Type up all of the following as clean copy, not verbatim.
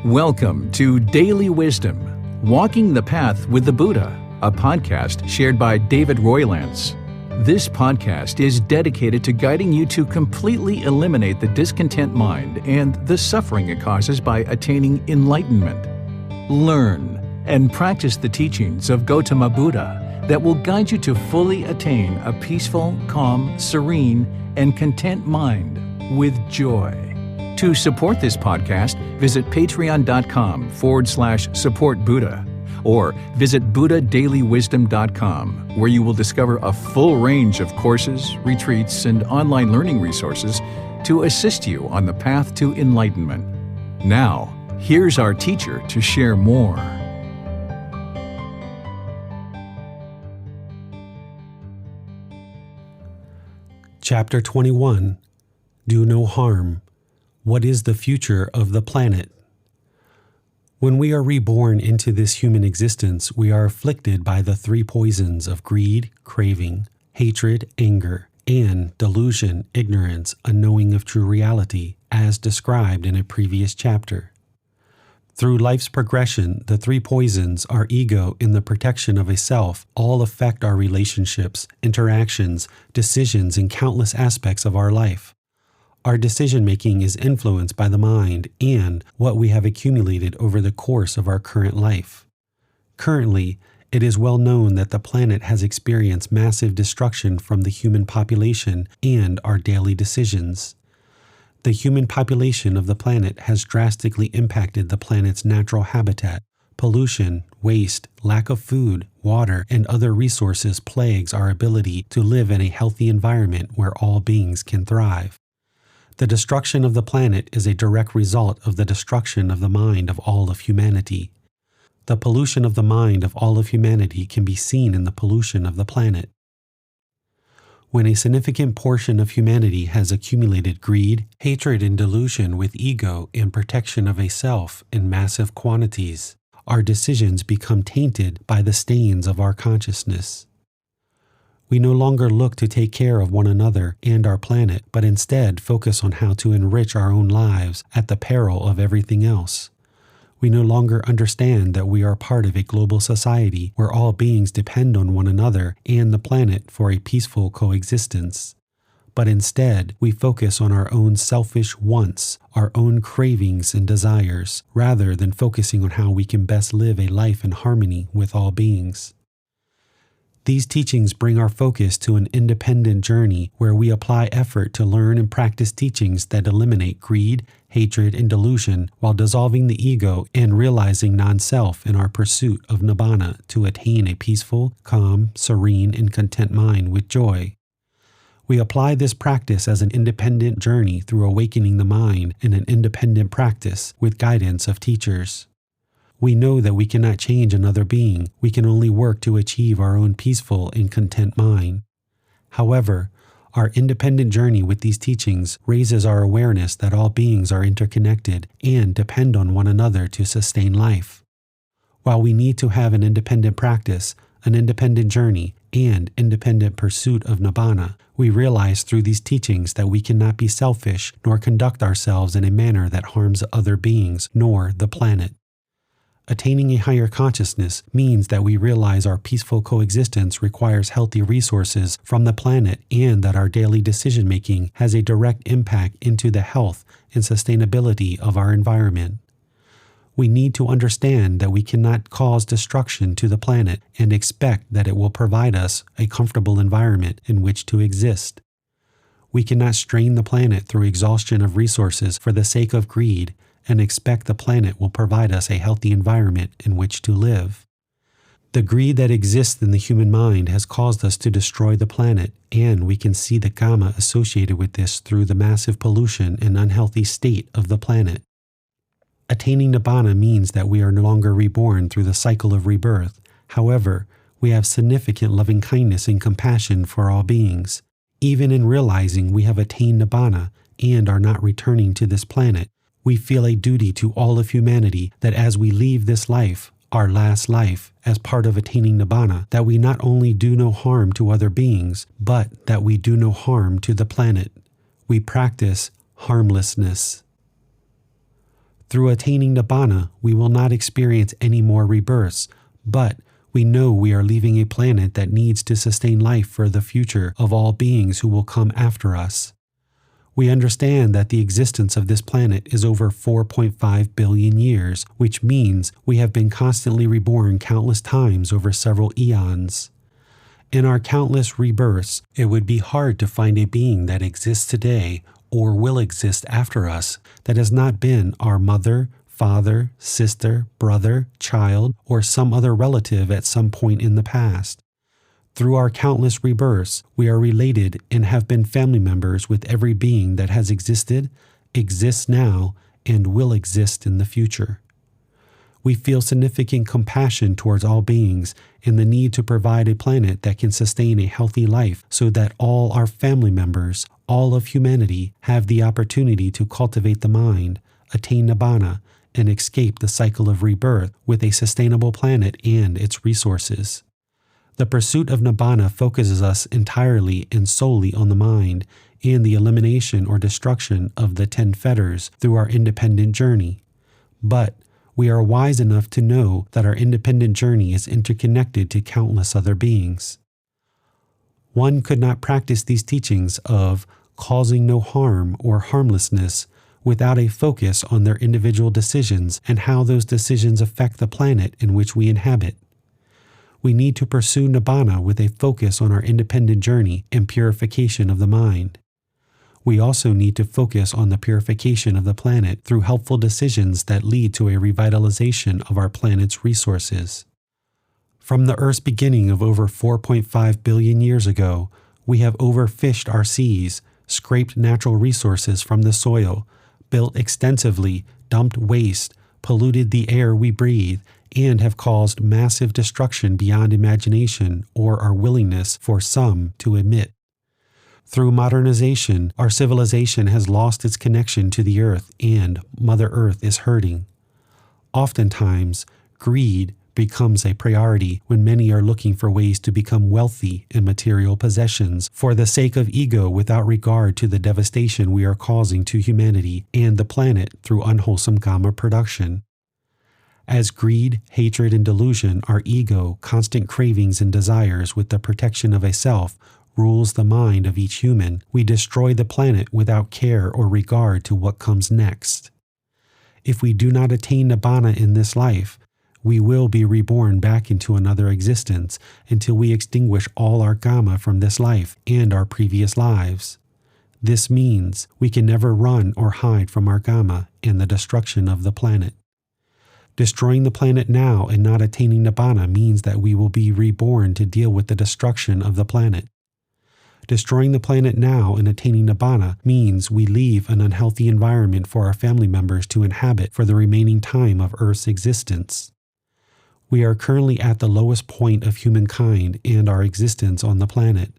Welcome to Daily Wisdom, Walking the Path with the Buddha, a podcast shared by David Roylance. This podcast is dedicated to guiding you to completely eliminate the discontent mind and the suffering it causes by attaining enlightenment. Learn and practice the teachings of Gotama Buddha that will guide you to fully attain a peaceful, calm, serene, and content mind with joy. To support this podcast, visit patreon.com/supportbuddha or visit buddhadailywisdom.com, where you will discover a full range of courses, retreats, and online learning resources to assist you on the path to enlightenment. Now, here's our teacher to share more. Chapter 21. Do No Harm. What is the future of the planet? When we are reborn into this human existence, we are afflicted by the three poisons of greed, craving, hatred, anger, and delusion, ignorance, unknowing of true reality, as described in a previous chapter. Through life's progression, the three poisons, our ego and the protection of a self, all affect our relationships, interactions, decisions, and countless aspects of our life. Our decision-making is influenced by the mind and what we have accumulated over the course of our current life. Currently, it is well known that the planet has experienced massive destruction from the human population and our daily decisions. The human population of the planet has drastically impacted the planet's natural habitat. Pollution, waste, lack of food, water, and other resources plagues our ability to live in a healthy environment where all beings can thrive. The destruction of the planet is a direct result of the destruction of the mind of all of humanity. The pollution of the mind of all of humanity can be seen in the pollution of the planet. When a significant portion of humanity has accumulated greed, hatred, and delusion with ego and protection of a self in massive quantities, our decisions become tainted by the stains of our consciousness. We no longer look to take care of one another and our planet, but instead focus on how to enrich our own lives at the peril of everything else. We no longer understand that we are part of a global society where all beings depend on one another and the planet for a peaceful coexistence. But instead, we focus on our own selfish wants, our own cravings and desires, rather than focusing on how we can best live a life in harmony with all beings. These teachings bring our focus to an independent journey where we apply effort to learn and practice teachings that eliminate greed, hatred, and delusion while dissolving the ego and realizing non-self in our pursuit of Nibbana to attain a peaceful, calm, serene, and content mind with joy. We apply this practice as an independent journey through awakening the mind in an independent practice with guidance of teachers. We know that we cannot change another being. We can only work to achieve our own peaceful and content mind. However, our independent journey with these teachings raises our awareness that all beings are interconnected and depend on one another to sustain life. While we need to have an independent practice, an independent journey, and independent pursuit of Nibbana, we realize through these teachings that we cannot be selfish nor conduct ourselves in a manner that harms other beings nor the planet. Attaining a higher consciousness means that we realize our peaceful coexistence requires healthy resources from the planet and that our daily decision-making has a direct impact into the health and sustainability of our environment. We need to understand that we cannot cause destruction to the planet and expect that it will provide us a comfortable environment in which to exist. We cannot strain the planet through exhaustion of resources for the sake of greed and expect the planet will provide us a healthy environment in which to live. The greed that exists in the human mind has caused us to destroy the planet, and we can see the karma associated with this through the massive pollution and unhealthy state of the planet. Attaining Nibbana means that we are no longer reborn through the cycle of rebirth. However, we have significant loving kindness and compassion for all beings. Even in realizing we have attained Nibbana and are not returning to this planet, we feel a duty to all of humanity that as we leave this life, our last life, as part of attaining Nibbana, that we not only do no harm to other beings, but that we do no harm to the planet. We practice harmlessness. Through attaining Nibbana, we will not experience any more rebirths, but we know we are leaving a planet that needs to sustain life for the future of all beings who will come after us. We understand that the existence of this planet is over 4.5 billion years, which means we have been constantly reborn countless times over several eons. In our countless rebirths, it would be hard to find a being that exists today or will exist after us that has not been our mother, father, sister, brother, child, or some other relative at some point in the past. Through our countless rebirths, we are related and have been family members with every being that has existed, exists now, and will exist in the future. We feel significant compassion towards all beings and the need to provide a planet that can sustain a healthy life so that all our family members, all of humanity, have the opportunity to cultivate the mind, attain Nibbana, and escape the cycle of rebirth with a sustainable planet and its resources. The pursuit of Nibbana focuses us entirely and solely on the mind and the elimination or destruction of the 10 fetters through our independent journey. But we are wise enough to know that our independent journey is interconnected to countless other beings. One could not practice these teachings of causing no harm or harmlessness without a focus on their individual decisions and how those decisions affect the planet in which we inhabit. We need to pursue Nibbana with a focus on our independent journey and purification of the mind. We also need to focus on the purification of the planet through helpful decisions that lead to a revitalization of our planet's resources. From the Earth's beginning of over 4.5 billion years ago, we have overfished our seas, scraped natural resources from the soil, built extensively, dumped waste, polluted the air we breathe, and have caused massive destruction beyond imagination or our willingness for some to admit. Through modernization, our civilization has lost its connection to the earth and Mother Earth is hurting. Oftentimes, greed becomes a priority when many are looking for ways to become wealthy in material possessions for the sake of ego without regard to the devastation we are causing to humanity and the planet through unwholesome Kama production. As greed, hatred, and delusion, our ego, constant cravings and desires with the protection of a self, rules the mind of each human, we destroy the planet without care or regard to what comes next. If we do not attain Nibbana in this life, we will be reborn back into another existence until we extinguish all our Kama from this life and our previous lives. This means we can never run or hide from our Kama and the destruction of the planet. Destroying the planet now and not attaining Nibbana means that we will be reborn to deal with the destruction of the planet. Destroying the planet now and attaining Nibbana means we leave an unhealthy environment for our family members to inhabit for the remaining time of Earth's existence. We are currently at the lowest point of humankind and our existence on the planet.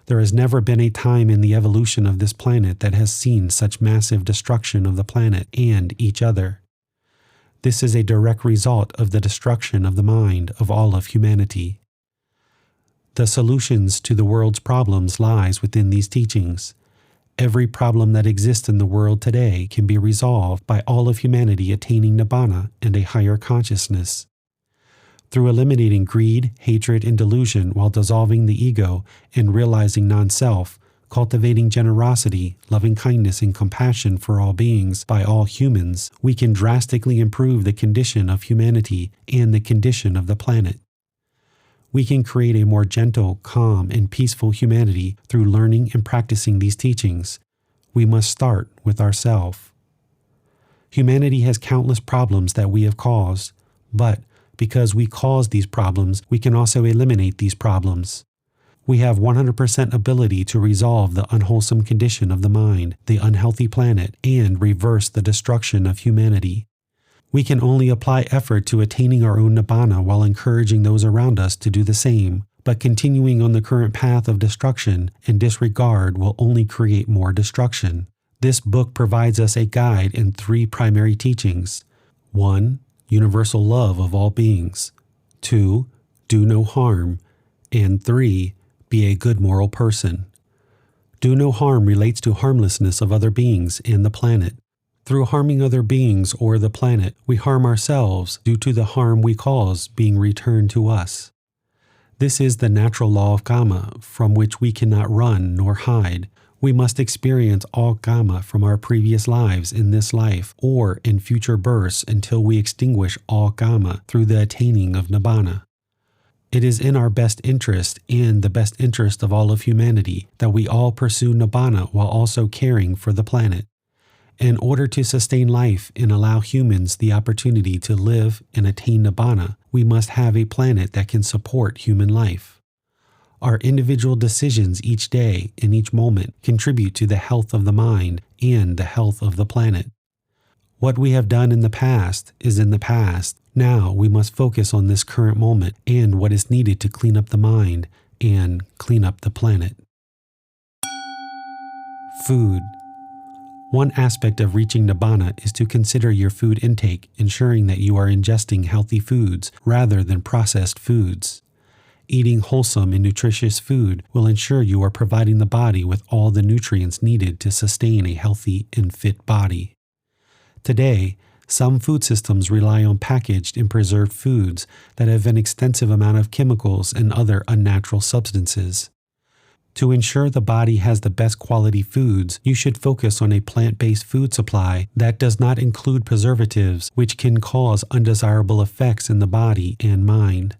There has never been a time in the evolution of this planet that has seen such massive destruction of the planet and each other. This is a direct result of the destruction of the mind of all of humanity. The solutions to the world's problems lies within these teachings. Every problem that exists in the world today can be resolved by all of humanity attaining Nibbana and a higher consciousness. Through eliminating greed, hatred, and delusion while dissolving the ego and realizing non-self, cultivating generosity, loving kindness, and compassion for all beings by all humans, we can drastically improve the condition of humanity and the condition of the planet. We can create a more gentle, calm, and peaceful humanity through learning and practicing these teachings. We must start with ourselves. Humanity has countless problems that we have caused, but because we caused these problems, we can also eliminate these problems. We have 100% ability to resolve the unwholesome condition of the mind, the unhealthy planet, and reverse the destruction of humanity. We can only apply effort to attaining our own Nibbana while encouraging those around us to do the same, but continuing on the current path of destruction and disregard will only create more destruction. This book provides us a guide in 3 primary teachings. 1. Universal love of all beings. 2. Do no harm. And 3. Be a good moral person. Do no harm relates to harmlessness of other beings and the planet. Through harming other beings or the planet, we harm ourselves due to the harm we cause being returned to us. This is the natural law of karma, from which we cannot run nor hide. We must experience all karma from our previous lives in this life or in future births until we extinguish all karma through the attaining of Nibbana. It is in our best interest and the best interest of all of humanity that we all pursue Nibbana while also caring for the planet. In order to sustain life and allow humans the opportunity to live and attain Nibbana, we must have a planet that can support human life. Our individual decisions each day and each moment contribute to the health of the mind and the health of the planet. What we have done in the past is in the past. Now we must focus on this current moment and what is needed to clean up the mind and clean up the planet. Food. One aspect of reaching Nibbana is to consider your food intake, ensuring that you are ingesting healthy foods rather than processed foods. Eating wholesome and nutritious food will ensure you are providing the body with all the nutrients needed to sustain a healthy and fit body. Today, some food systems rely on packaged and preserved foods that have an extensive amount of chemicals and other unnatural substances. To ensure the body has the best quality foods, you should focus on a plant-based food supply that does not include preservatives, which can cause undesirable effects in the body and mind.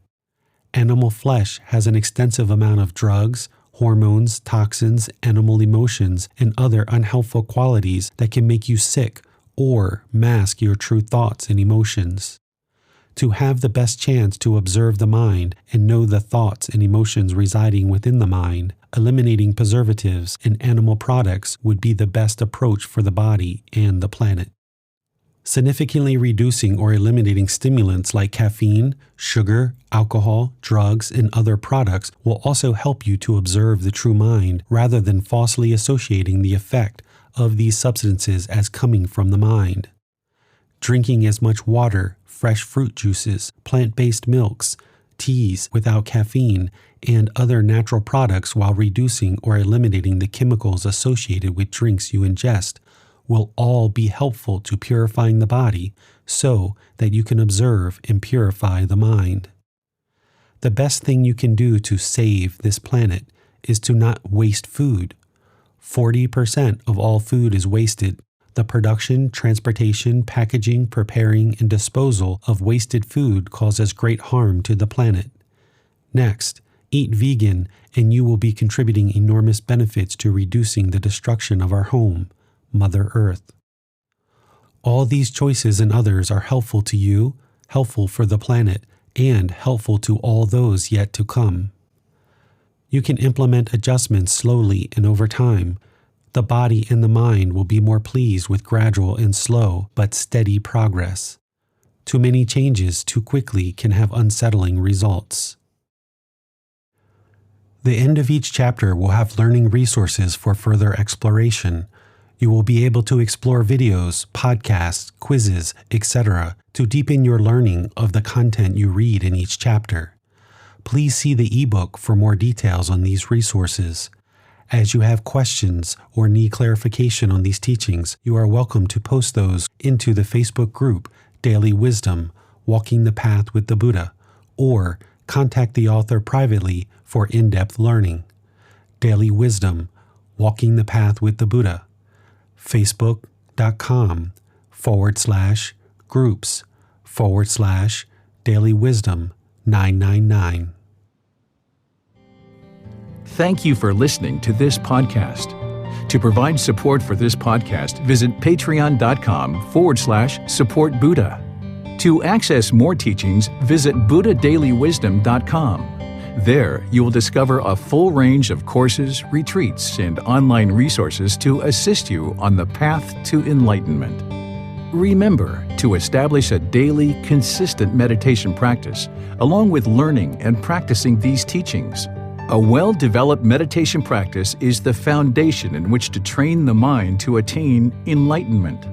Animal flesh has an extensive amount of drugs, hormones, toxins, animal emotions, and other unhelpful qualities that can make you sick or mask your true thoughts and emotions. To have the best chance to observe the mind and know the thoughts and emotions residing within the mind, eliminating preservatives and animal products would be the best approach for the body and the planet. Significantly reducing or eliminating stimulants like caffeine, sugar, alcohol, drugs, and other products will also help you to observe the true mind rather than falsely associating the effect of these substances as coming from the mind. Drinking as much water, fresh fruit juices, plant-based milks, teas without caffeine, and other natural products while reducing or eliminating the chemicals associated with drinks you ingest will all be helpful to purifying the body so that you can observe and purify the mind. The best thing you can do to save this planet is to not waste food. 40% of all food is wasted. The production, transportation, packaging, preparing, and disposal of wasted food causes great harm to the planet. Next, eat vegan and you will be contributing enormous benefits to reducing the destruction of our home, Mother Earth. All these choices and others are helpful to you, helpful for the planet, and helpful to all those yet to come. You can implement adjustments slowly and over time. The body and the mind will be more pleased with gradual and slow but steady progress. Too many changes too quickly can have unsettling results. The end of each chapter will have learning resources for further exploration. You will be able to explore videos, podcasts, quizzes, etc. to deepen your learning of the content you read in each chapter. Please see the ebook for more details on these resources. As you have questions or need clarification on these teachings, you are welcome to post those into the Facebook group Daily Wisdom, Walking the Path with the Buddha, or contact the author privately for in-depth learning. Daily Wisdom, Walking the Path with the Buddha. Facebook.com/groups/Daily Wisdom 999. Thank you for listening to this podcast. To provide support for this podcast, visit patreon.com/support Buddha. To access more teachings, visit buddhadailywisdom.com. There, you will discover a full range of courses, retreats, and online resources to assist you on the path to enlightenment. Remember to establish a daily, consistent meditation practice, along with learning and practicing these teachings. A well-developed meditation practice is the foundation in which to train the mind to attain enlightenment.